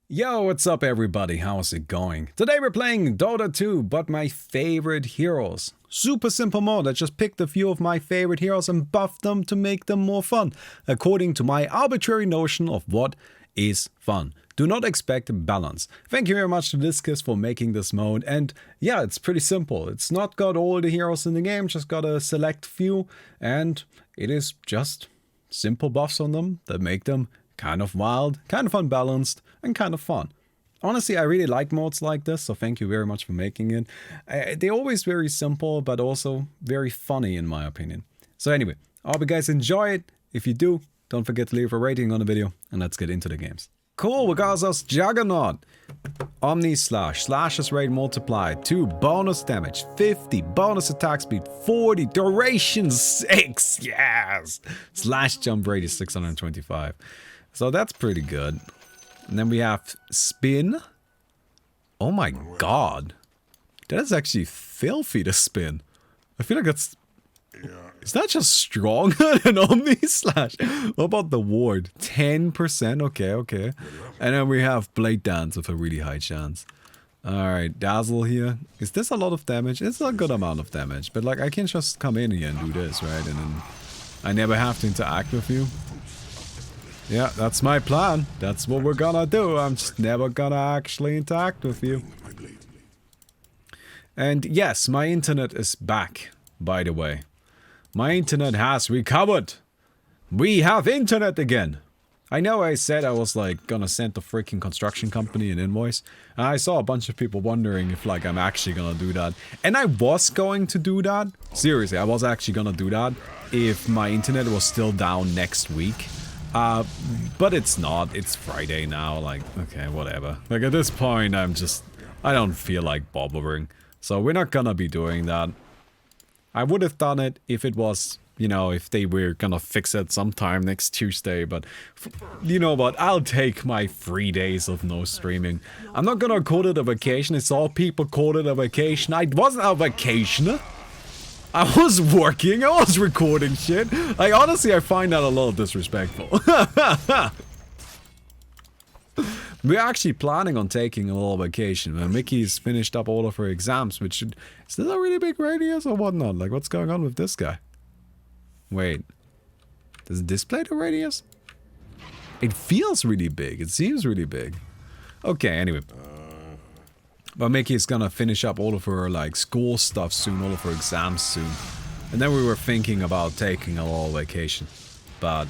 Yo, what's up everybody? How's it going? Today we're playing Dota 2, but my favorite heroes. Super simple mode. I just picked a few of my favorite heroes and buffed them to make them more fun, according to my arbitrary notion of what is fun. Do not expect balance. Thank you very much to Discus for making this mode, and yeah, it's pretty simple. It's not got all the heroes in the game, just got a select few, and it is just simple buffs on them that make them kind of wild, kind of unbalanced, and kind of fun. Honestly, I really like modes like this, so thank you very much for making it. They're always very simple, but also very funny in my opinion. So anyway, I hope you guys enjoy it. If you do, don't forget to leave a rating on the video, and let's get into the games. Cool, we got us Juggernaut. Omni Slash, Slashes rate multiplied, 2 bonus damage, 50, bonus attack speed, 40, duration 6, yes! Slash jump rate is 625. So that's pretty good. And then we have spin. Oh my god. That is actually filthy to spin. I feel like that's... Is that just stronger than Omni Slash? What about the ward? 10%? Okay. And then we have Blade Dance with a really high chance. Alright, Dazzle here. Is this a lot of damage? It's a good amount of damage. But like, I can just come in here and do this, right? And then I never have to interact with you. Yeah, that's my plan. That's what we're gonna do. I'm just never gonna actually interact with you. And yes, my internet is back, by the way. My internet has recovered. We have internet again. I know I said I was like gonna send the freaking construction company an invoice. And I saw a bunch of people wondering if like I'm actually gonna do that. And I was going to do that. Seriously, I was actually gonna do that if my internet was still down next week. But it's not. It's Friday now. Like, okay, whatever. Like, at this point, I don't feel like bothering. So we're not gonna be doing that. I would have done it if it was, you know, if they were gonna fix it sometime next Tuesday. But, you know what? I'll take my 3 days of no streaming. I'm not gonna call it a vacation. It's all people call it a vacation. It wasn't a vacation. I was working, I was recording shit. Like, honestly, I find that a little disrespectful. We're actually planning on taking a little vacation when Mickey's finished up all of her exams, which should... Is this a really big radius or whatnot? Like, what's going on with this guy? Wait. Does it display the radius? It feels really big. It seems really big. Okay, anyway. But Mickey's gonna finish up all of her, like, school stuff soon, all of her exams soon. And then we were thinking about taking a little vacation. But,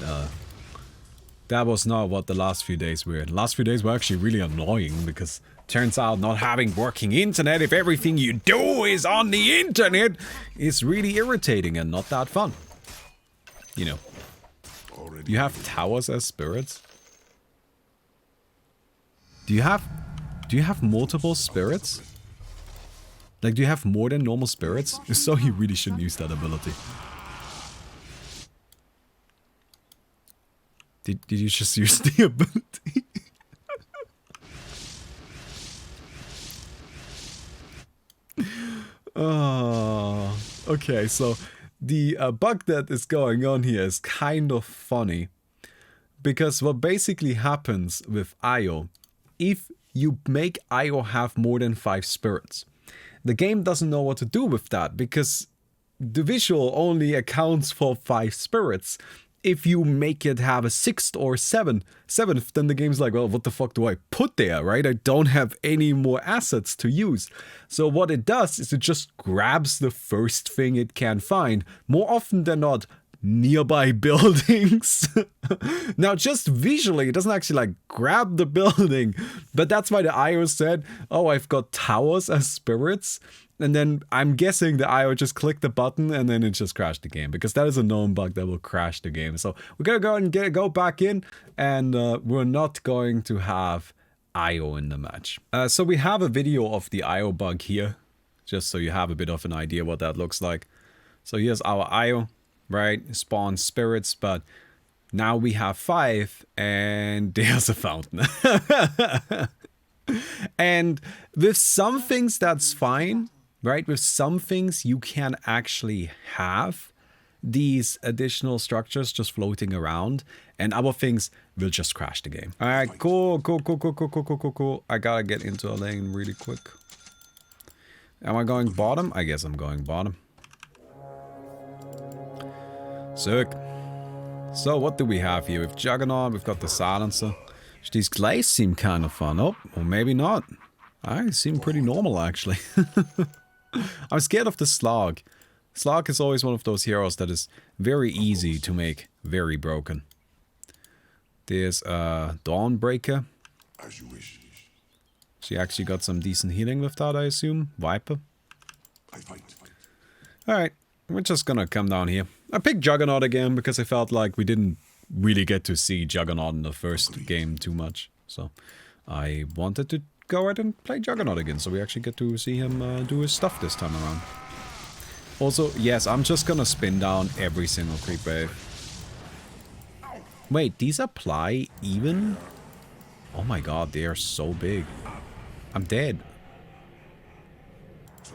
that was not what the last few days were. The last few days were actually really annoying, because turns out not having working internet, if everything you do is on the internet, is really irritating and not that fun. You know. You have towers as spirits? Do you have multiple spirits? Like, do you have more than normal spirits? If so, you really shouldn't use that ability. Did you just use the ability? Oh, okay, so the bug that is going on here is kind of funny. Because what basically happens with Io, if you make Io have more than 5 spirits, the game doesn't know what to do with that, because the visual only accounts for 5 spirits. If you make it have a 6th or 7th, then the game's like, well, what the fuck do I put there, right? I don't have any more assets to use. So what it does is it just grabs the first thing it can find, more often than not, nearby buildings. Now, just visually, it doesn't actually like grab the building, but that's why the IO said, oh, I've got towers as spirits. And then I'm guessing the IO just clicked the button and then it just crashed the game, because that is a known bug that will crash the game. So we're gonna go and go back in, and we're not going to have IO in the match. So we have a video of the IO bug here, just so you have a bit of an idea what that looks like. So here's our IO. Right, spawn spirits, but now we have 5, and there's a fountain. And with some things that's fine, right? With some things you can actually have these additional structures just floating around, and our things will just crash the game. Alright, cool. I gotta get into a lane really quick. Am I going bottom? I guess I'm going bottom. Sick. So what do we have here? We've Juggernaut, we've got the Silencer. These glaives seem kind of fun. Oh, or maybe not. I seem pretty normal, actually. I'm scared of the Slog. Slog is always one of those heroes that is very easy to make very broken. There's Dawnbreaker. As you wish. She actually got some decent healing with that, I assume. Viper. I fight. Alright, we're just gonna come down here. I picked Juggernaut again because I felt like we didn't really get to see Juggernaut in the first game too much. So I wanted to go ahead and play Juggernaut again, so we actually get to see him do his stuff this time around. Also, yes, I'm just gonna spin down every single creep wave. Wait, these apply even? Oh my god, they are so big. I'm dead.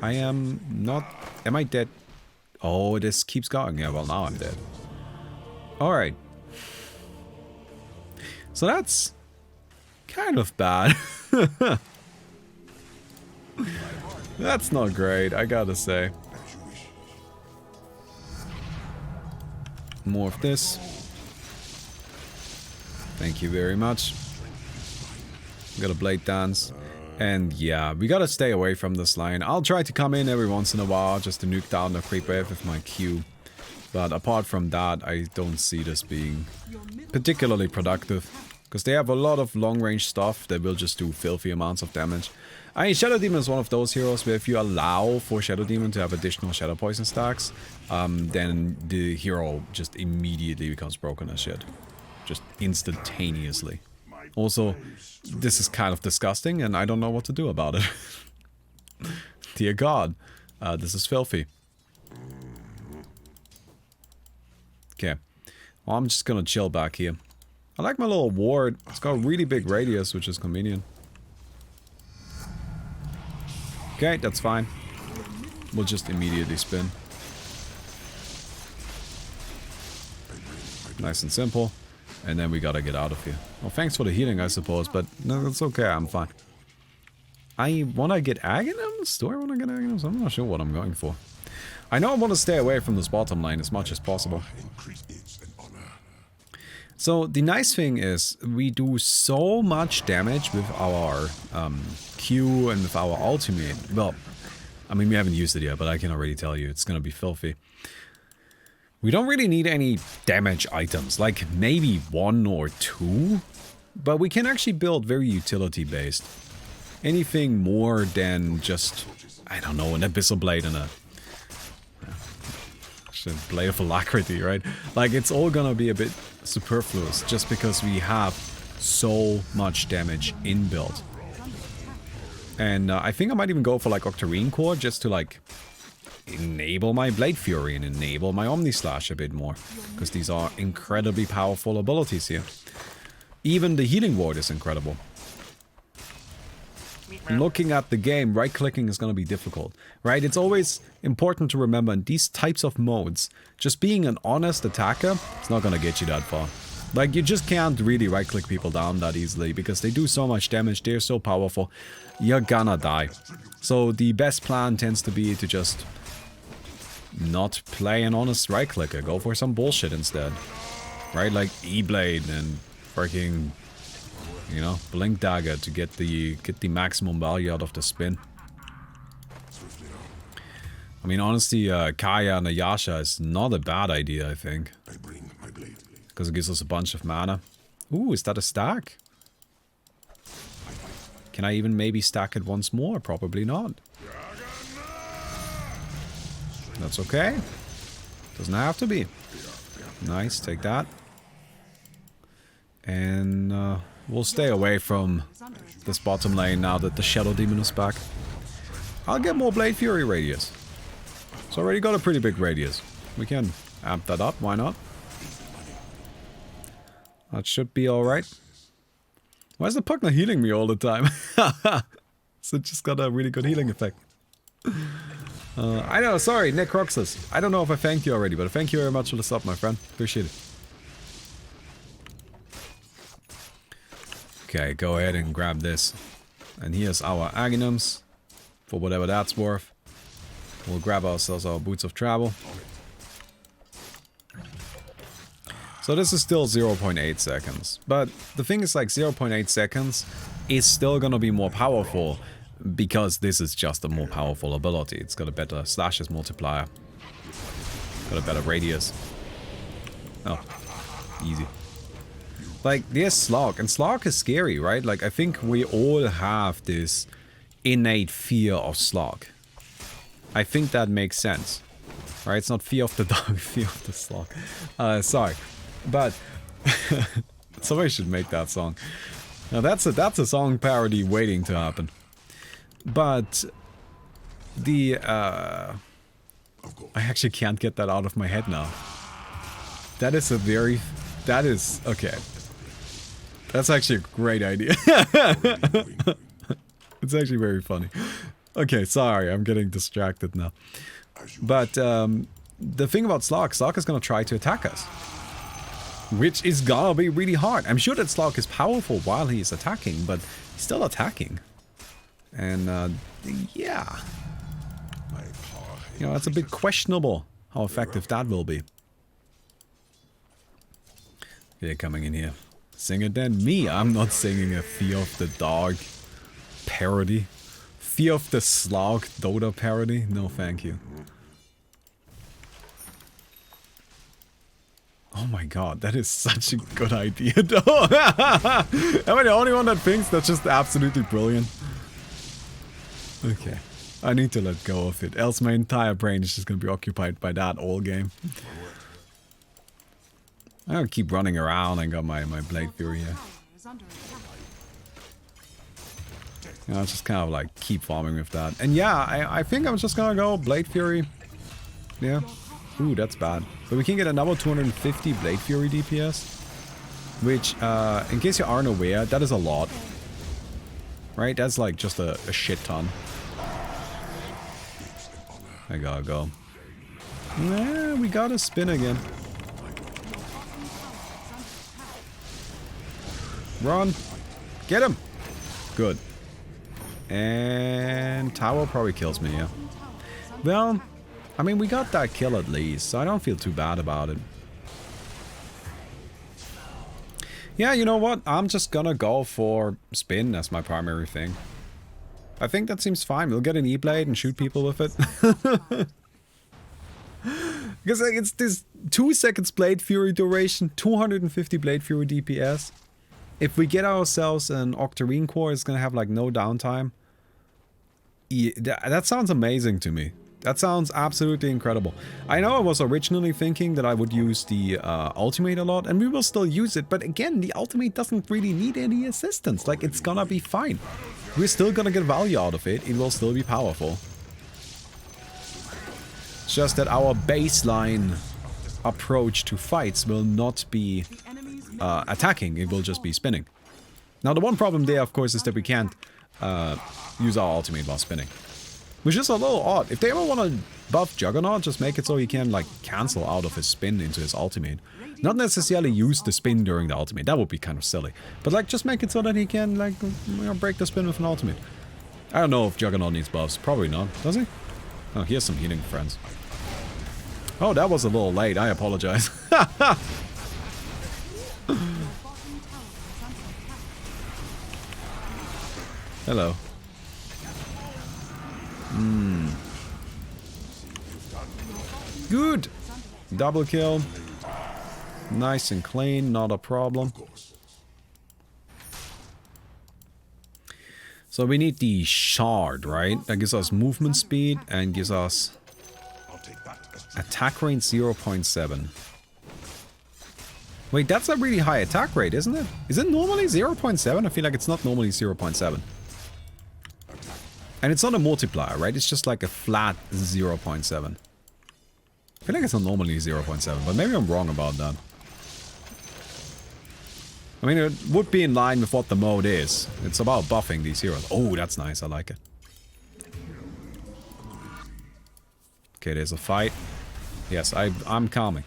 I am not... Am I dead? Oh, this keeps going. Yeah, well, now I'm dead. Alright. So that's kind of bad. That's not great, I gotta say. More of this. Thank you very much. Got a blade dance. And yeah, we gotta stay away from this line. I'll try to come in every once in a while just to nuke down the creep wave with my Q. But apart from that, I don't see this being particularly productive. Because they have a lot of long-range stuff that will just do filthy amounts of damage. I mean, Shadow Demon is one of those heroes where if you allow for Shadow Demon to have additional Shadow Poison stacks, then the hero just immediately becomes broken as shit. Just instantaneously. Also, this is kind of disgusting and I don't know what to do about it. Dear God, this is filthy. Okay, well, I'm just gonna chill back here. I like my little ward. It's got a really big radius, which is convenient. Okay, that's fine. We'll just immediately spin. Nice and simple. And then we gotta get out of here. Well, thanks for the healing, I suppose, but no, it's okay, I'm fine. I wanna get Aghanims? Do I wanna get Aghanims? I'm not sure what I'm going for. I know I want to stay away from this bottom lane as much as possible. So the nice thing is we do so much damage with our Q and with our ultimate. Well, I mean, we haven't used it yet, but I can already tell you it's gonna be filthy. We don't really need any damage items, like maybe 1 or 2, but we can actually build very utility based. Anything more than just, I don't know, an Abyssal Blade and a Blade of Alacrity, right? Like, it's all gonna be a bit superfluous just because we have so much damage inbuilt. And I think I might even go for like Octarine Core just to like enable my Blade Fury and enable my Omni Slash a bit more, because these are incredibly powerful abilities here. Even the Healing Ward is incredible. Looking at the game, right-clicking is going to be difficult, right? It's always important to remember in these types of modes, just being an honest attacker is not going to get you that far. Like, you just can't really right-click people down that easily, because they do so much damage, they're so powerful, you're gonna die. So the best plan tends to be to just not play an honest right-clicker, go for some bullshit instead. Right, like E-Blade and freaking, you know, Blink Dagger to get the maximum value out of the spin. I mean, honestly, Kaya and Ayasha is not a bad idea, I think. Because it gives us a bunch of mana. Ooh, is that a stack? Can I even maybe stack it once more? Probably not. That's okay. Doesn't have to be. Nice, take that. And we'll stay away from this bottom lane now that the Shadow Demon is back. I'll get more Blade Fury radius. It's already got a pretty big radius. We can amp that up, why not? That should be alright. Why is the puck not healing me all the time? So it just got a really good healing effect. I know, sorry, Necroxus. I don't know if I thanked you already, but thank you very much for the sub, my friend. Appreciate it. Okay, go ahead and grab this. And here's our Aghanims, for whatever that's worth. We'll grab ourselves our Boots of Travel. So this is still 0.8 seconds. But the thing is, like, 0.8 seconds is still gonna be more powerful because this is just a more powerful ability. It's got a better slashes multiplier. Got a better radius. Oh, easy. Like, there's Slog, and Slog is scary, right? Like, I think we all have this innate fear of Slog. I think that makes sense. Right? It's not fear of the dog, fear of the Slog. Sorry. But somebody should make that song. Now that's a song parody waiting to happen. But the I actually can't get that out of my head now. That is okay. That's actually a great idea. It's actually very funny. Okay, sorry, I'm getting distracted now. But the thing about Slog is gonna try to attack us. Which is gonna be really hard. I'm sure that Slog is powerful while he is attacking, but he's still attacking. And yeah. You know, it's a bit questionable how effective that will be. They're coming in here. Sing it then. Me, I'm not singing a Fear of the Dog parody. Fear of the Slog Dota parody? No, thank you. Oh my god, that is such a good idea though. Am I the only one that thinks that's just absolutely brilliant? Okay. I need to let go of it, else my entire brain is just gonna be occupied by that all game. I'm gonna keep running around. I got my Blade Fury here. You know, I'll just kind of like keep farming with that. And yeah, I think I'm just gonna go Blade Fury. Yeah. Ooh, that's bad. But we can get another 250 Blade Fury DPS. Which, in case you aren't aware, that is a lot. Right? That's like just a shit ton. I gotta go. Nah, we gotta spin again. Run! Get him! Good. And tower probably kills me, yeah. Well, I mean, we got that kill at least, so I don't feel too bad about it. Yeah, you know what? I'm just gonna go for spin as my primary thing. I think that seems fine. We'll get an E-Blade and shoot people with it. Because like, it's this 2 seconds Blade Fury duration, 250 Blade Fury DPS. If we get ourselves an Octarine Core, it's gonna have like no downtime. Yeah, that sounds amazing to me. That sounds absolutely incredible. I know I was originally thinking that I would use the ultimate a lot, and we will still use it, but again, the ultimate doesn't really need any assistance. Like, it's gonna be fine. We're still gonna get value out of it. It will still be powerful. It's just that our baseline approach to fights will not be attacking. It will just be spinning. Now, the one problem there, of course, is that we can't use our ultimate while spinning. Which is a little odd. If they ever want to buff Juggernaut, just make it so he can, like, cancel out of his spin into his ultimate. Not necessarily use the spin during the ultimate. That would be kind of silly. But, like, just make it so that he can, like, you know, break the spin with an ultimate. I don't know if Juggernaut needs buffs. Probably not. Does he? Oh, here's some healing, friends. Oh, that was a little late. I apologize. Hello. Good! Double kill. Nice and clean, not a problem. So we need the shard, right? That gives us movement speed and gives us attack range 0.7. Wait, that's a really high attack rate, isn't it? Is it normally 0.7? I feel like it's not normally 0.7. And it's not a multiplier, right? It's just like a flat 0.7. I feel like it's not normally 0.7, but maybe I'm wrong about that. I mean, it would be in line with what the mode is. It's about buffing these heroes. Oh, that's nice. I like it. Okay, there's a fight. Yes, I'm calming.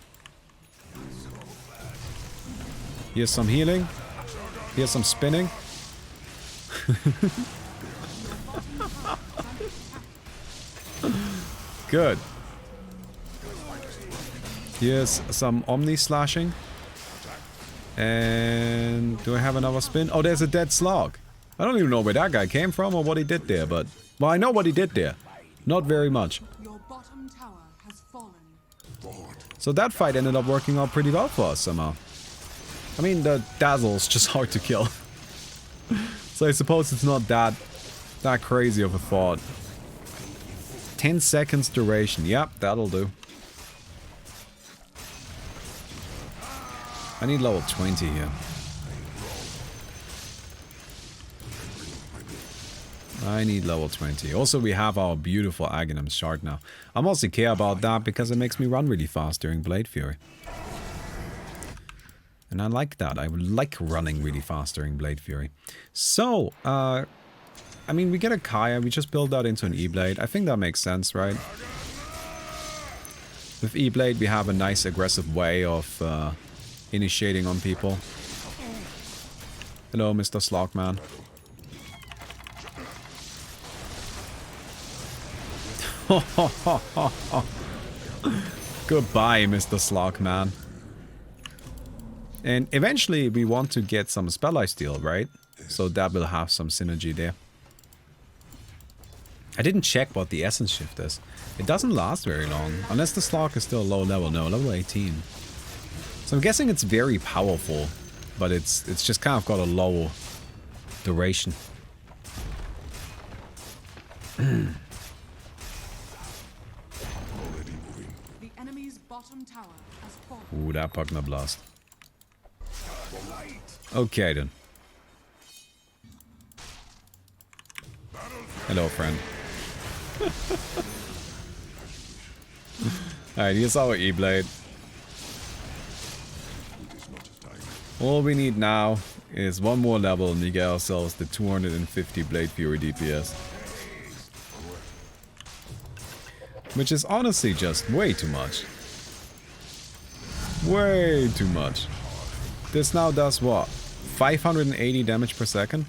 Here's some healing. Here's some spinning. Good. Here's some Omni slashing. And do I have another spin? Oh, there's a dead slog. I don't even know where that guy came from or what he did there, but... Well, I know what he did there. Not very much. Your bottom tower has fallen. So that fight ended up working out pretty well for us somehow. I mean, the Dazzle's just hard to kill. So I suppose it's not that crazy of a thought. 10 seconds duration. Yep, that'll do. I need level 20 here. I need level 20. Also, we have our beautiful Aghanim shard now. I mostly care about that because it makes me run really fast during Blade Fury. And I like that. I like running really fast during Blade Fury. So, I mean, we get a Kaya. We just build that into an E-Blade. I think that makes sense, right? With E-Blade, we have a nice aggressive way of initiating on people. Hello, Mr. Slogman. Goodbye, Mr. Slogman. And eventually we want to get some Spell Lifesteal, right? So that will have some synergy there. I didn't check what the Essence Shift is. It doesn't last very long. Unless the Slog is still low level. No, level 18. So I'm guessing it's very powerful. But it's just kind of got a low duration. The enemy's bottom tower has fallen. Ooh, that Pugna Blast. Okay then. Hello, friend. Alright, here's our E-Blade. All we need now is one more level and we get ourselves the 250 Blade Fury DPS. Which is honestly just way too much. Way too much. This now does what? 580 damage per second?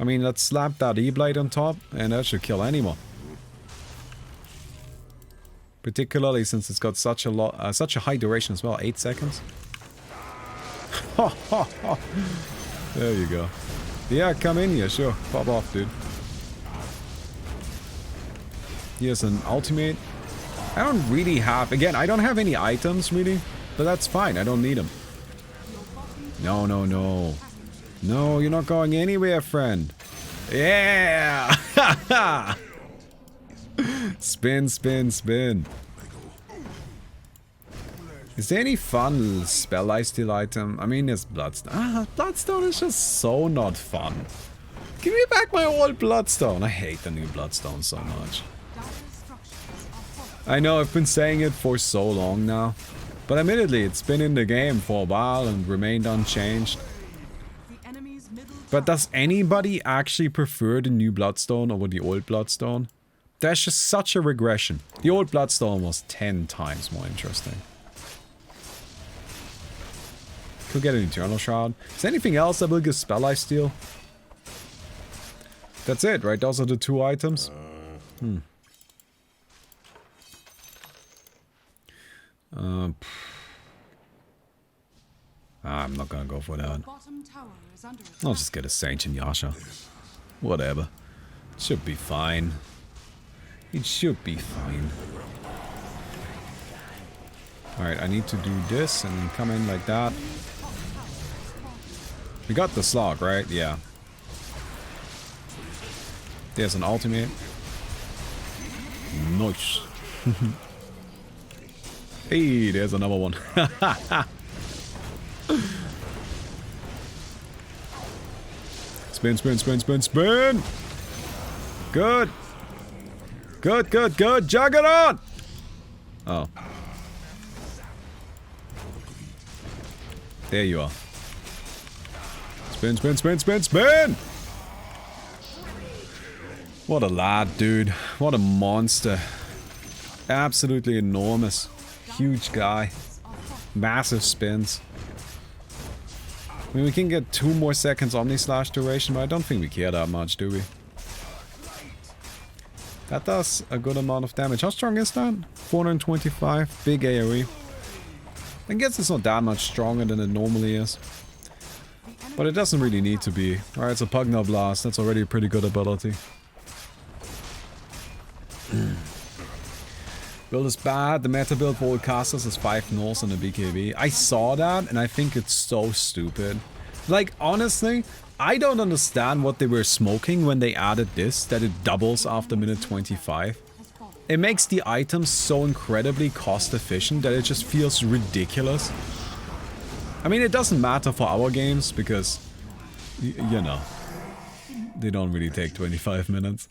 I mean, let's slap that E-Blade on top and that should kill anyone. Particularly since it's got such a high duration as well, 8 seconds. There you go. Yeah, come in here, sure. Pop off, dude. Here's an ultimate. I don't really have... Again, I don't have any items, really. But that's fine, I don't need them. No, no, no. No, you're not going anywhere, friend. Yeah! Spin, spin, spin. Is there any fun spell lifesteal item? I mean, there's Bloodstone. Bloodstone is just so not fun. Give me back my old Bloodstone. I hate the new Bloodstone so much. I know, I've been saying it for so long now. But admittedly, it's been in the game for a while and remained unchanged. But does anybody actually prefer the new Bloodstone over the old Bloodstone? That's just such a regression. The old Bloodstone was 10 times more interesting. Could get an Eternal Shroud. Is there anything else that will give spell lifesteal? That's it, right? Those are the two items. I'm not gonna go for that. I'll just get a Saint and Yasha. Whatever. It should be fine. It should be fine. Alright, I need to do this and come in like that. We got the slog, right? Yeah. There's an ultimate. Nice. Hey, there's another one. Spin, spin, spin, spin, spin! Good! Good, good, good! Juggernaut! Oh. There you are. Spin, spin, spin, spin, spin! What a lad, dude. What a monster. Absolutely enormous. Huge guy. Massive spins. I mean, we can get 2 more seconds Omni Slash duration, but I don't think we care that much, do we? That does a good amount of damage. How strong is that? 425. Big AoE. I guess it's not that much stronger than it normally is. But it doesn't really need to be. Alright, it's a Pugna Blast. That's already a pretty good ability. Build is bad. The meta build for all casters is 5 nulls and a BKB. I saw that and I think it's so stupid. Like, honestly, I don't understand what they were smoking when they added this, that it doubles after minute 25. It makes the items so incredibly cost efficient that it just feels ridiculous. I mean, it doesn't matter for our games because, you know, they don't really take 25 minutes.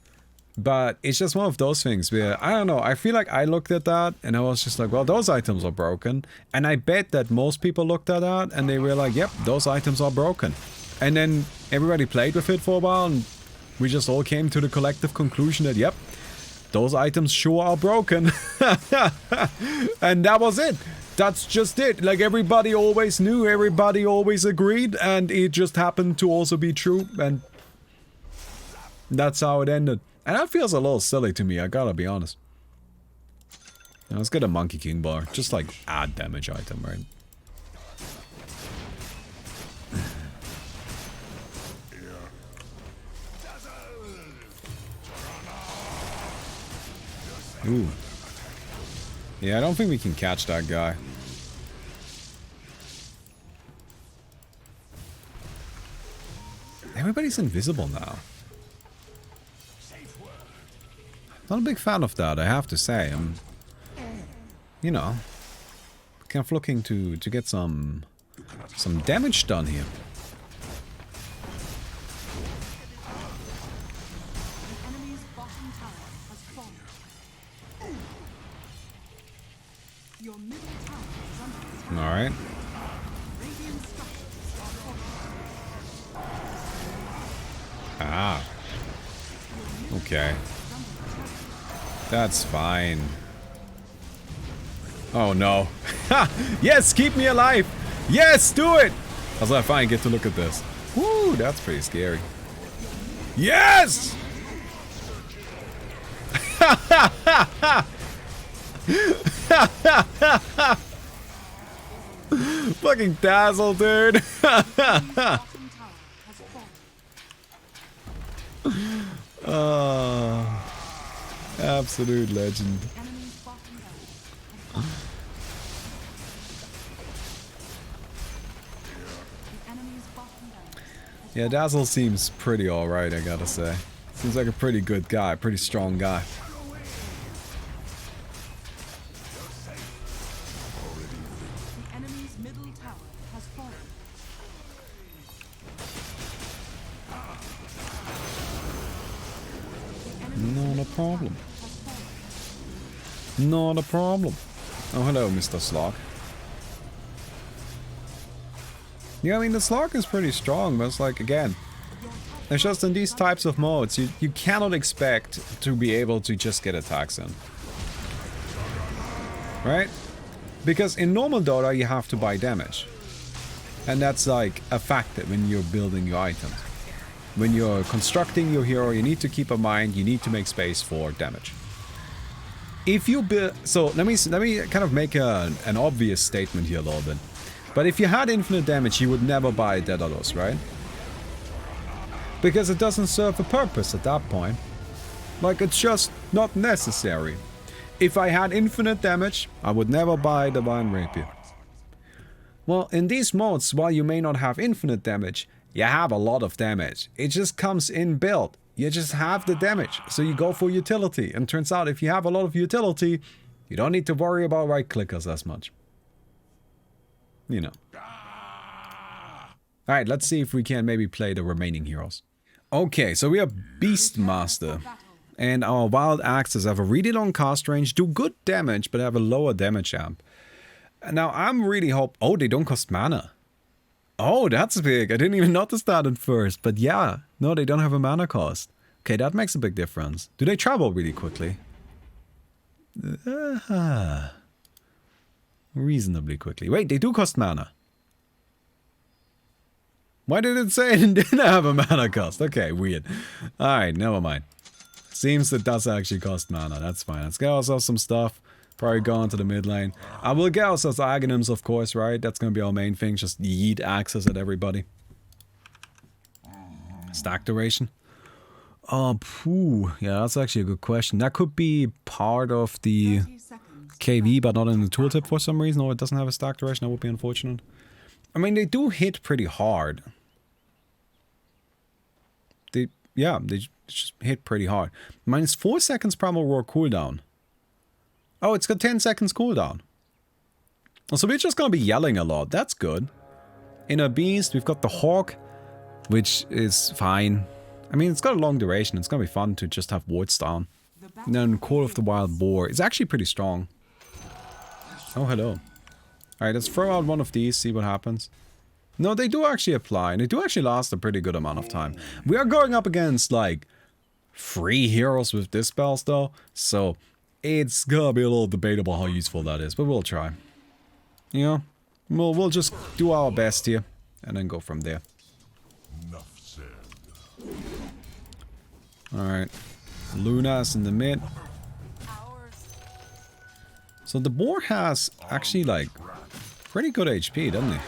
But it's just one of those things where, I don't know, I feel like I looked at that and I was just like, well, those items are broken. And I bet that most people looked at that and they were like, yep, those items are broken. And then everybody played with it for a while and we just all came to the collective conclusion that, yep, those items sure are broken. And that was it. That's just it. Like, everybody always knew, everybody always agreed, and it just happened to also be true, and that's how it ended. And that feels a little silly to me, I gotta be honest. Now, let's get a Monkey King bar. Just like add damage item, right? Ooh. Yeah, I don't think we can catch that guy. Everybody's invisible now. Not a big fan of that, I have to say. I'm, you know, kind of looking to get some damage done here. Alright. Ah. Okay. That's fine. Oh no. Yes, keep me alive! Yes, do it! Also, I finally get to look at this. Woo, that's pretty scary. Yes! Fucking Dazzle, dude. Oh, absolute legend. Yeah, Dazzle seems pretty alright, I gotta say. Seems like a pretty good guy, pretty strong guy. Not a problem. Not a problem. Oh, hello, Mr. Slog. Yeah, I mean, the Slog is pretty strong, but it's like, again, it's just in these types of modes, you cannot expect to be able to just get attacks in. Right? Because in normal Dota, you have to buy damage. And that's like a factor when you're building your items. When you're constructing your hero, you need to keep in mind, you need to make space for damage. If you build... So, let me kind of make an obvious statement here a little bit. But if you had infinite damage, you would never buy Daedalus, right? Because it doesn't serve a purpose at that point. Like, it's just not necessary. If I had infinite damage, I would never buy Divine Rapier. Well, in these modes, while you may not have infinite damage, you have a lot of damage. It just comes in built. You just have the damage. So you go for utility. And turns out if you have a lot of utility, you don't need to worry about right clickers as much. You know. Alright, let's see if we can maybe play the remaining heroes. Okay, so we are Beastmaster. And our wild axes have a really long cast range, do good damage, but have a lower damage amp. Now I'm really oh, they don't cost mana. Oh, that's big. I didn't even notice that at first. But yeah, no, they don't have a mana cost. Okay, that makes a big difference. Do they travel really quickly? Reasonably quickly. Wait, they do cost mana. Why did it say it didn't have a mana cost? Okay, weird. Alright, never mind. Seems it does actually cost mana. That's fine. Let's get ourselves some stuff. Probably go into the mid lane. We'll get ourselves Aghanims, of course, right? That's gonna be our main thing. Just yeet axes at everybody. Stack duration. Oh, phew. Yeah, that's actually a good question. That could be part of the 30 seconds. KV, but not in the tooltip for some reason, or it doesn't have a stack duration. That would be unfortunate. I mean, they do hit pretty hard. They just hit pretty hard. Minus 4 seconds primal roar cooldown. Oh, it's got 10 seconds cooldown. So we're just gonna be yelling a lot. That's good. In a beast, we've got the hawk, which is fine. I mean, it's got a long duration. It's gonna be fun to just have wards down. And then Call of the Wild Boar is actually pretty strong. Oh, hello. Alright, let's throw out one of these, see what happens. No, they do actually apply, and they do actually last a pretty good amount of time. We are going up against, like, 3 heroes with this spells, though, so it's gonna be a little debatable how useful that is, but we'll try. You know, we'll just do our best here, and then go from there. Enough said. Alright. Luna's in the mid. So the boar has actually, like, pretty good HP, doesn't he?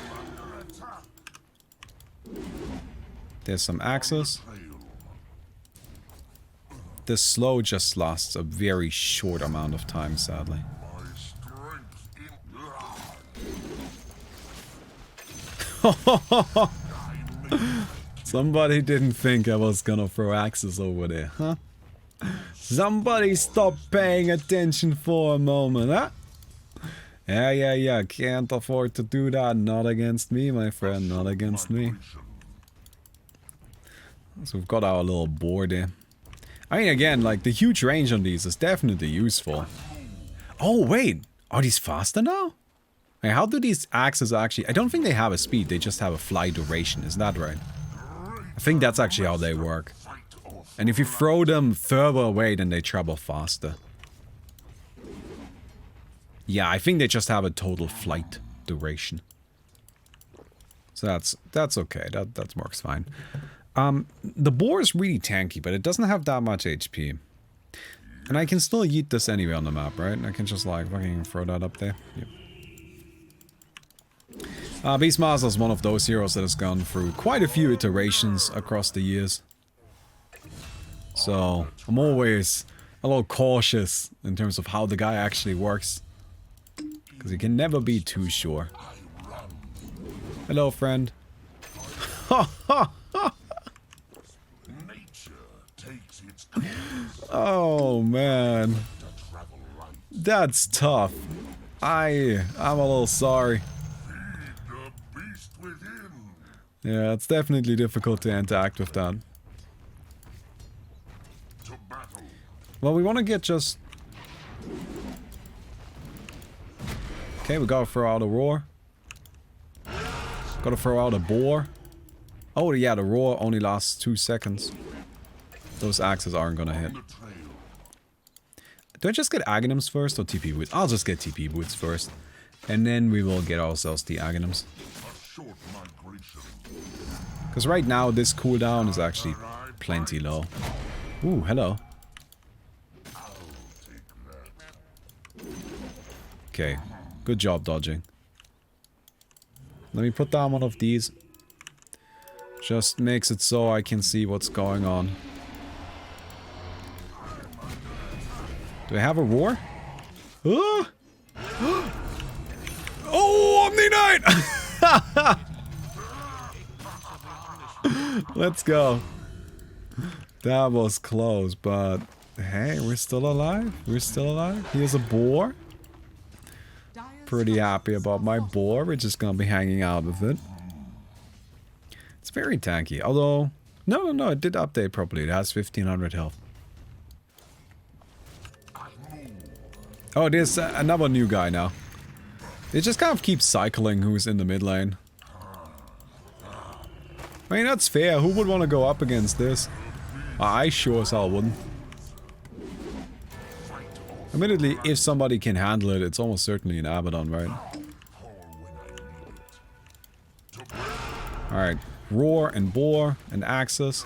There's some axes. This slow just lasts a very short amount of time, sadly. Somebody didn't think I was gonna throw axes over there, huh? Somebody stop paying attention for a moment, huh? Yeah, can't afford to do that. Not against me, my friend, not against me. So we've got our little board there. I mean, again, like, the huge range on these is definitely useful. Oh, wait. Are these faster now? Hey, how do these axes actually... I don't think they have a speed. They just have a fly duration. Is that right? I think that's actually how they work. And if you throw them further away, then they travel faster. Yeah, I think they just have a total flight duration. So that's okay. That works fine. The boar is really tanky, but it doesn't have that much HP. And I can still yeet this anyway on the map, right? I can just, like, fucking throw that up there. Yep. Beastmaster is one of those heroes that has gone through quite a few iterations across the years. So, I'm always a little cautious in terms of how the guy actually works. Because you can never be too sure. Hello, friend. Oh, man. That's tough. I'm a little sorry. Yeah, it's definitely difficult to interact with that. Well, we want to get just... Okay, we gotta throw out a roar. Gotta throw out a boar. Oh, yeah, the roar only lasts 2 seconds. Those axes aren't gonna hit. Do I just get Aghanims first or TP boots? I'll just get TP boots first. And then we will get ourselves the Aghanims. Because right now this cooldown is actually plenty low. Ooh, hello. Okay, good job dodging. Let me put down one of these. Just makes it so I can see what's going on. Do I have a roar? Oh, oh, Omni Knight! Let's go. That was close, but hey, we're still alive. We're still alive. Here's a boar. Pretty happy about my boar. We're just gonna be hanging out with it. It's very tanky. Although, no, it did update properly. It has 1500 health. Oh, there's another new guy now. They just kind of keep cycling who's in the mid lane. I mean, that's fair. Who would want to go up against this? I sure as hell wouldn't. Admittedly, if somebody can handle it, it's almost certainly an Abaddon, right? Alright, Roar and Boar and Axis.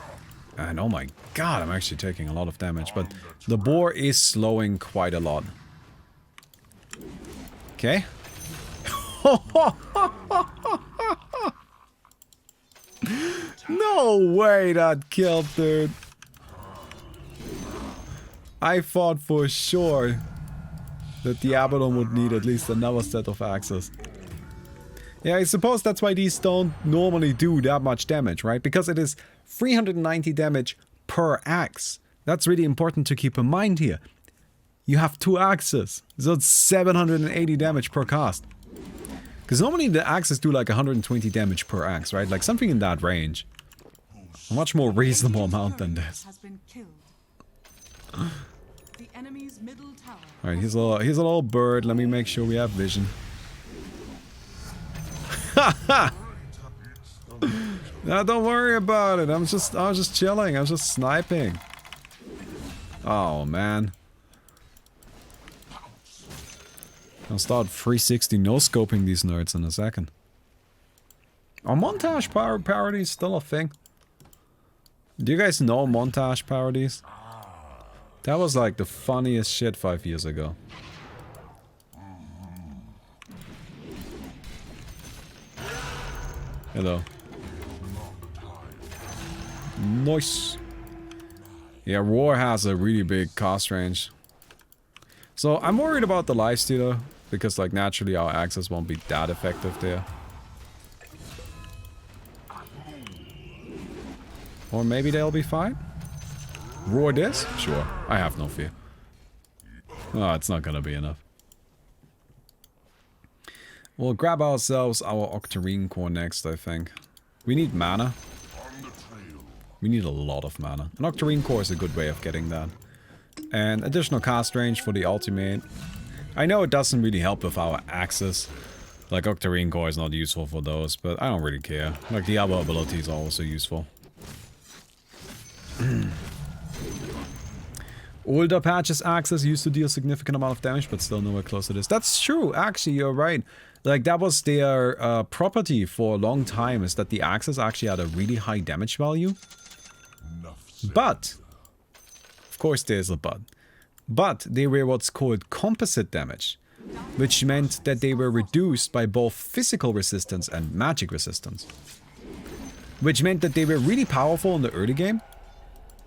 And oh my god, I'm actually taking a lot of damage, but the Boar is slowing quite a lot. Okay. No way that killed, dude. I thought for sure that the Abaddon would need at least another set of axes. Yeah, I suppose that's why these don't normally do that much damage, right? Because it is 390 damage per axe. That's really important to keep in mind here. You have 2 axes, so it's 780 damage per cast. Because normally the axes do like 120 damage per axe, right? Like something in that range. A much more reasonable amount than this. Alright, he's a little bird. Let me make sure we have vision. No, don't worry about it. I was just chilling. I was just sniping. Oh man. I'll start 360 no-scoping these nerds in a second. Are montage parodies still a thing? Do you guys know montage parodies? That was like the funniest shit 5 years ago. Hello. Nice. Yeah, Roar has a really big cast range. So I'm worried about the lifestealer, because like naturally our axes won't be that effective there. Or maybe they'll be fine? Roar this? Sure, I have no fear. Oh, it's not gonna be enough. We'll grab ourselves our Octarine Core next, I think. We need mana. We need a lot of mana. An Octarine Core is a good way of getting that. And additional cast range for the ultimate. I know it doesn't really help with our axes. Like Octarine Core is not useful for those, but I don't really care. Like the other abilities are also useful. Older patches axes used to deal a significant amount of damage, but still nowhere close to this. That's true, actually, you're right. Like, that was their property for a long time, is that the axes actually had a really high damage value. But, of course there's a but they were what's called composite damage, which meant that they were reduced by both physical resistance and magic resistance. Which meant that they were really powerful in the early game,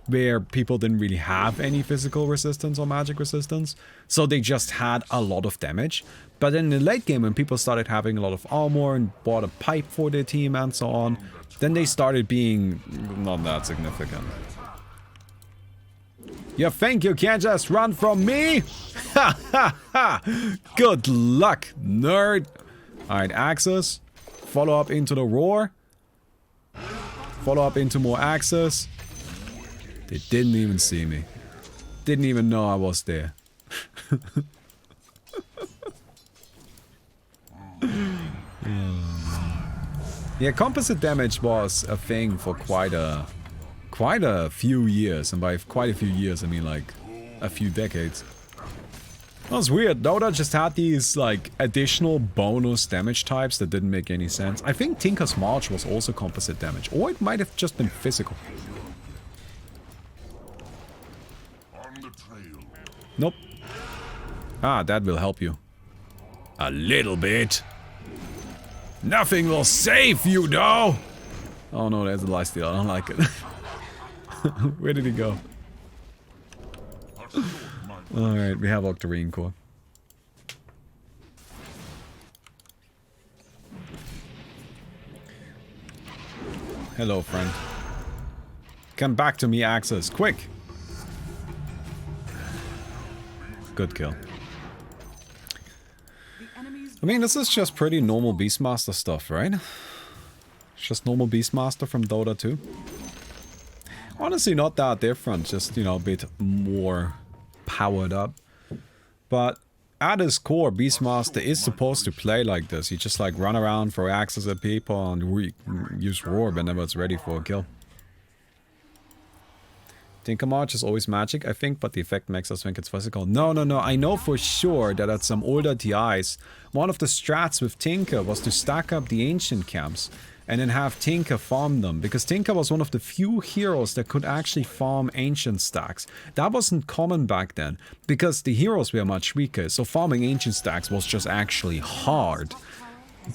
where people didn't really have any physical resistance or magic resistance, so they just had a lot of damage. But in the late game, when people started having a lot of armor and bought a pipe for their team and so on, then they started being not that significant. You think you can't just run from me? Ha ha ha! Good luck, nerd! Alright, axes. Follow up into the roar. Follow up into more axes. They didn't even see me. Didn't even know I was there. Yeah, composite damage was a thing for quite a few years, and by quite a few years I mean like a few decades. That was weird. Dota just had these like additional bonus damage types that didn't make any sense. I think Tinker's March was also composite damage, or it might have just been physical. Nope. Ah, that will help you. A little bit. Nothing will save you, though! Oh no, there's a lifesteal. I don't like it. Where did he go? Alright, we have Octarine Core. Hello, friend. Come back to me, Axis. Quick! Good kill. I mean, this is just pretty normal Beastmaster stuff, right? It's just normal Beastmaster from Dota 2. Honestly, not that different, just, you know, a bit more powered up. But at its core, Beastmaster is supposed to play like this. You just like run around, throw axes at people, and use Roar whenever it's ready for a kill. Tinker March is always magic, I think, but the effect makes us think it's physical. No, no, no. I know for sure that at some older TIs, one of the strats with Tinker was to stack up the ancient camps and then have Tinker farm them, because Tinker was one of the few heroes that could actually farm ancient stacks. That wasn't common back then, because the heroes were much weaker, so farming ancient stacks was just actually hard.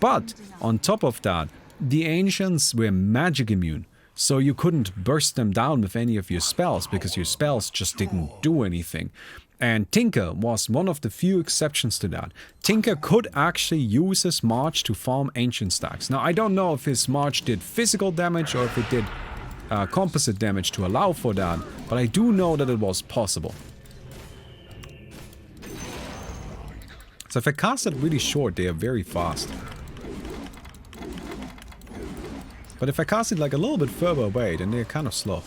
But on top of that, the ancients were magic immune. So you couldn't burst them down with any of your spells, because your spells just didn't do anything. And Tinker was one of the few exceptions to that. Tinker could actually use his March to farm ancient stacks. Now, I don't know if his March did physical damage or if it did composite damage to allow for that, but I do know that it was possible. So if I cast it really short, they are very fast. But if I cast it like a little bit further away, then they're kind of slow.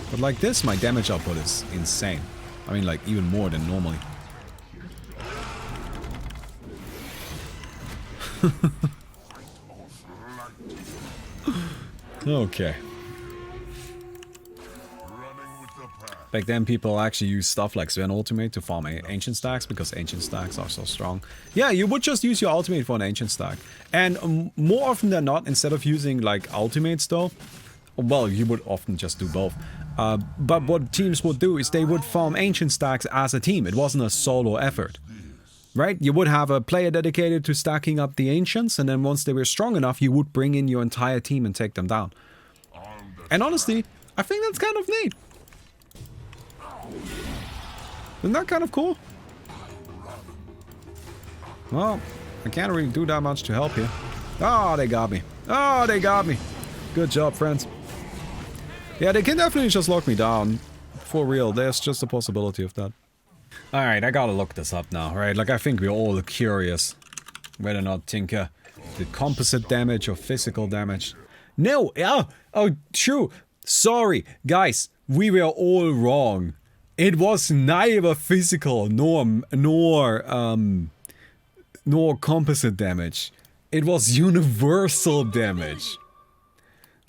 But like this, my damage output is insane. I mean, like, even more than normally. Okay. Back then, people actually used stuff like Sven Ultimate to farm ancient stacks because ancient stacks are so strong. Yeah, you would just use your ultimate for an ancient stack. And more often than not, instead of using like ultimates though, well, you would often just do both. But what teams would do is they would farm ancient stacks as a team. It wasn't a solo effort. Right? You would have a player dedicated to stacking up the ancients, and then once they were strong enough, you would bring in your entire team and take them down. And honestly, I think that's kind of neat. Isn't that kind of cool? Well, I can't really do that much to help here. Oh, they got me. Oh, they got me. Good job, friends. Yeah, they can definitely just lock me down. For real, there's just a possibility of that. Alright, I gotta look this up now, right? Like, I think we're all curious whether or not Tinker did composite damage or physical damage. No! Oh, true. Sorry, guys. We were all wrong. It was neither physical nor composite damage. It was universal damage.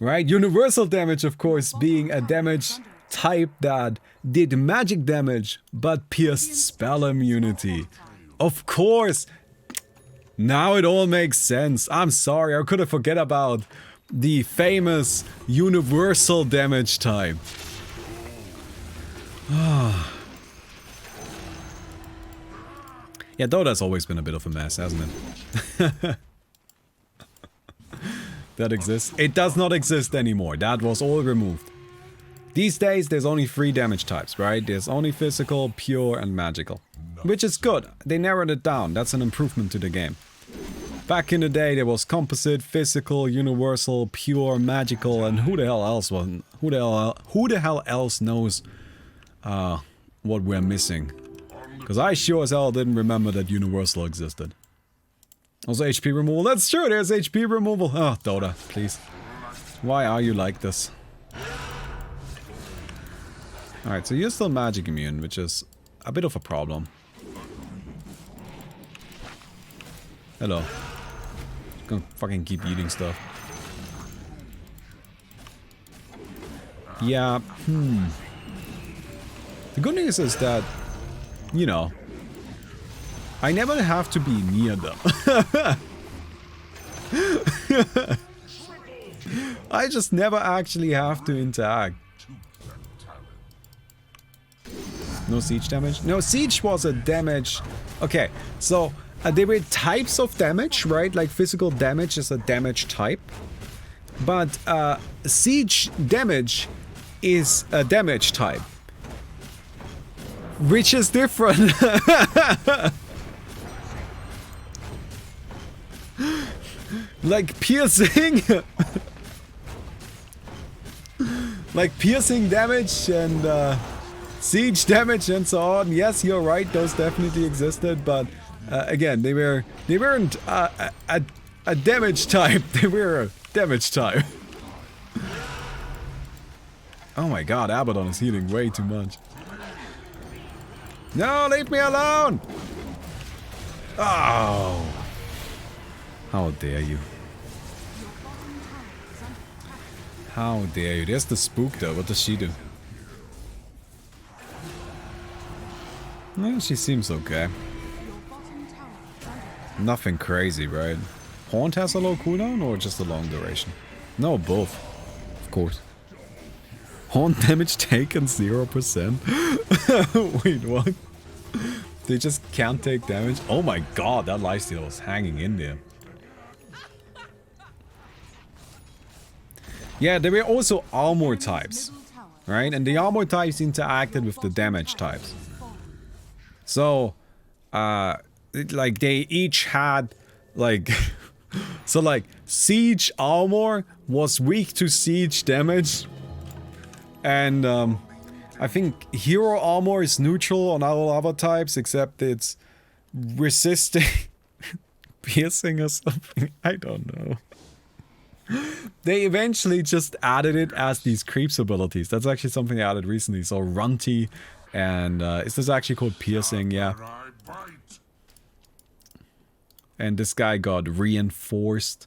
Right? Universal damage, of course, being a damage type that did magic damage but pierced spell immunity. Of course! Now it all makes sense. I'm sorry, I could have forget about the famous universal damage type. Yeah, Dota's always been a bit of a mess, hasn't it? That exists. It does not exist anymore. That was all removed. These days, there's only 3 damage types, right? There's only physical, pure, and magical. Which is good. They narrowed it down. That's an improvement to the game. Back in the day, there was composite, physical, universal, pure, magical, and who the hell else wasn't? Who the hell else knows what we're missing? Because I sure as hell didn't remember that universal existed. Also HP removal. That's true, there's HP removal. Oh, Dota, please. Why are you like this? Alright, so you're still magic immune, which is a bit of a problem. Hello. Gonna fucking keep eating stuff. Yeah, The good news is that, you know, I never have to be near them. I just never actually have to interact. No siege damage? No, siege was a damage. Okay, so there were types of damage, right? Like physical damage is a damage type. But siege damage is a damage type. Which is different. Like piercing. Like piercing damage and siege damage and so on. Yes, you're right, those definitely existed, but again, they weren't a damage type, they were a damage type. Oh my god, Abaddon is healing way too much. No, leave me alone! Oh! How dare you? How dare you? There's the spook though. What does she do? Well, she seems okay. Nothing crazy, right? Haunt has a low cooldown or just a long duration? No, both. Of course. Haunt damage taken 0%? Wait, what? They just can't take damage? Oh my god, that lifesteal was hanging in there. Yeah, there were also armor types, right? And the armor types interacted with the damage types. So, like they each had, like, so like siege armor was weak to siege damage. And I think hero armor is neutral on all other types except it's resisting piercing or something. I don't know. They eventually just added it as these creeps abilities. That's actually something they added recently. So Runty and is this actually called piercing? Yeah. And this guy got reinforced.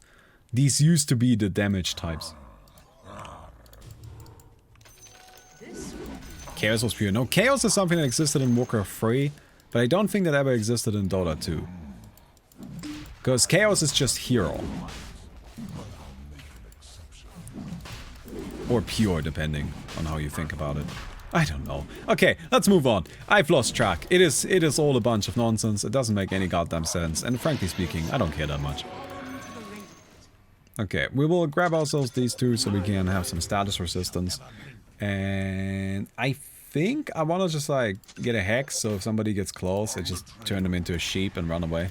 These used to be the damage types. Chaos was pure. No, Chaos is something that existed in Warcraft 3, but I don't think that ever existed in Dota 2. Because Chaos is just hero. Or pure, depending on how you think about it. I don't know. Okay, let's move on. I've lost track. It is all a bunch of nonsense. It doesn't make any goddamn sense. And frankly speaking, I don't care that much. Okay, we will grab ourselves these two so we can have some status resistance. And I think I want to just like get a hex, so if somebody gets close, I just turn them into a sheep and run away.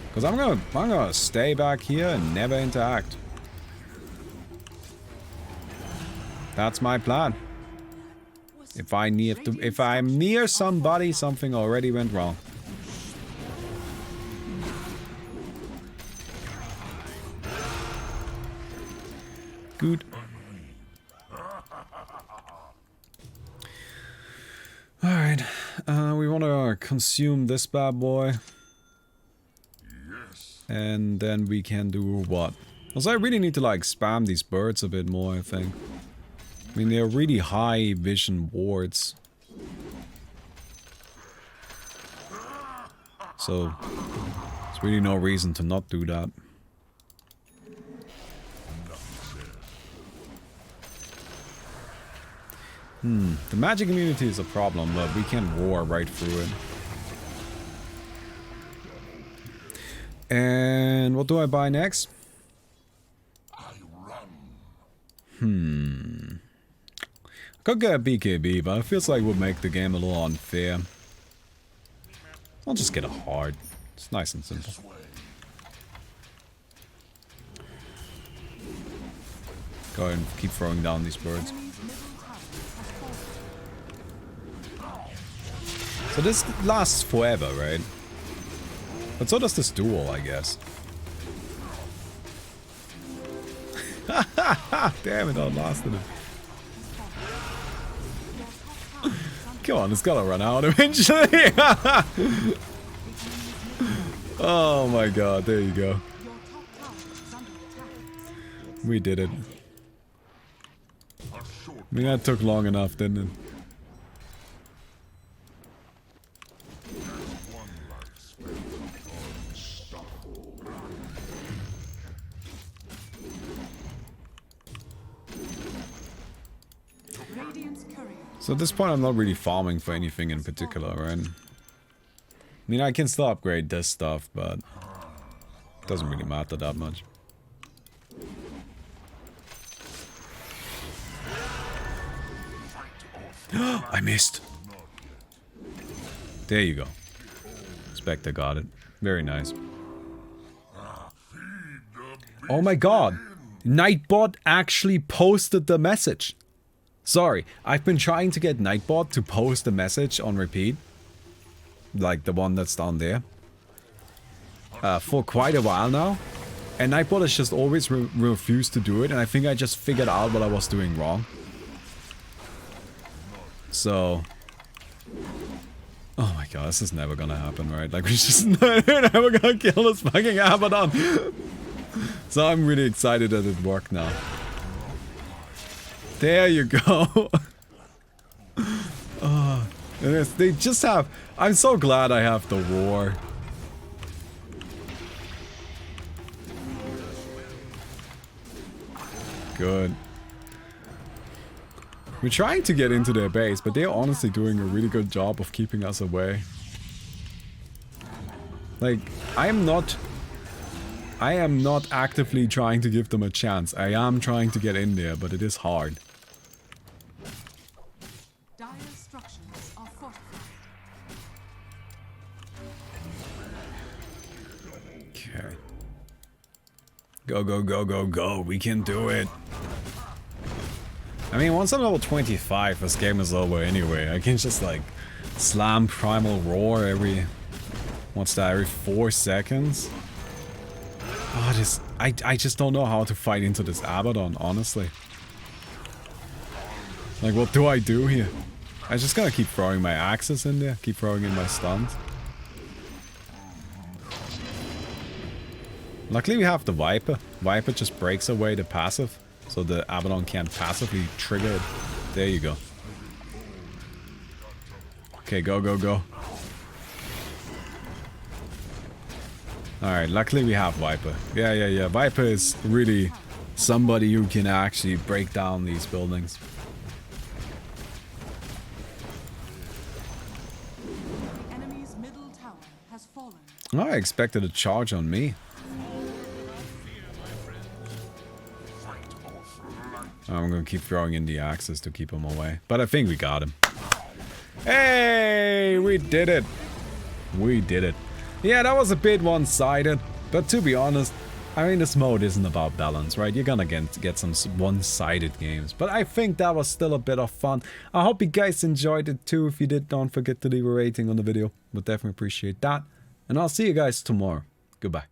Because I'm gonna stay back here and never interact. That's my plan. If I'm near somebody, something already went wrong. Good. Alright, we want to consume this bad boy. And then we can do what? Also, I really need to like spam these birds a bit more, I think. I mean, they're really high vision wards. So, there's really no reason to not do that. The magic immunity is a problem, but we can roar right through it. And what do I buy next? I could get a BKB, but it feels like it would make the game a little unfair. I'll just get a heart. It's nice and simple. Go ahead and keep throwing down these birds. So this lasts forever, right? But so does this duel, I guess. Damn it, I lasted it. Come on, it's gotta run out eventually. Oh my god, there you go. We did it. I mean, that took long enough, didn't it? So at this point, I'm not really farming for anything in particular, right? I mean, I can still upgrade this stuff, but it doesn't really matter that much. I missed. There you go. Spectre got it. Very nice. Oh my god. Nightbot actually posted the message. Sorry, I've been trying to get Nightbot to post the message on repeat. Like the one that's down there. For quite a while now. And Nightbot has just always refused to do it. And I think I just figured out what I was doing wrong. So... oh my god, this is never gonna happen, right? Like, we're just never gonna kill this fucking Abaddon. So I'm really excited that it worked now. There you go. Oh, they just have... I'm so glad I have the war. Good. We're trying to get into their base, but they're honestly doing a really good job of keeping us away. Like, I am not actively trying to give them a chance. I am trying to get in there, but it is hard. Dire structures are fortified. Okay. Go, go, go, go, go. We can do it. I mean, once I'm level 25, this game is over anyway. I can just, like, slam Primal Roar every... What's that? Every 4 seconds? Oh, I just don't know how to fight into this Abaddon, honestly. Like, what do I do here? I just gotta keep throwing my axes in there. Keep throwing in my stuns. Luckily we have the Viper. Viper just breaks away the passive. So the Abaddon can't passively trigger it. There you go. Okay, go, go, go. Alright, luckily we have Viper. Yeah. Viper is really somebody who can actually break down these buildings. The enemy's middle tower has fallen. Oh, I expected a charge on me. I'm gonna keep throwing in the axes to keep him away. But I think we got him. Hey, we did it. We did it. Yeah, that was a bit one-sided. But to be honest, I mean, this mode isn't about balance, right? You're gonna get some one-sided games. But I think that was still a bit of fun. I hope you guys enjoyed it too. If you did, don't forget to leave a rating on the video. Would definitely appreciate that. And I'll see you guys tomorrow. Goodbye.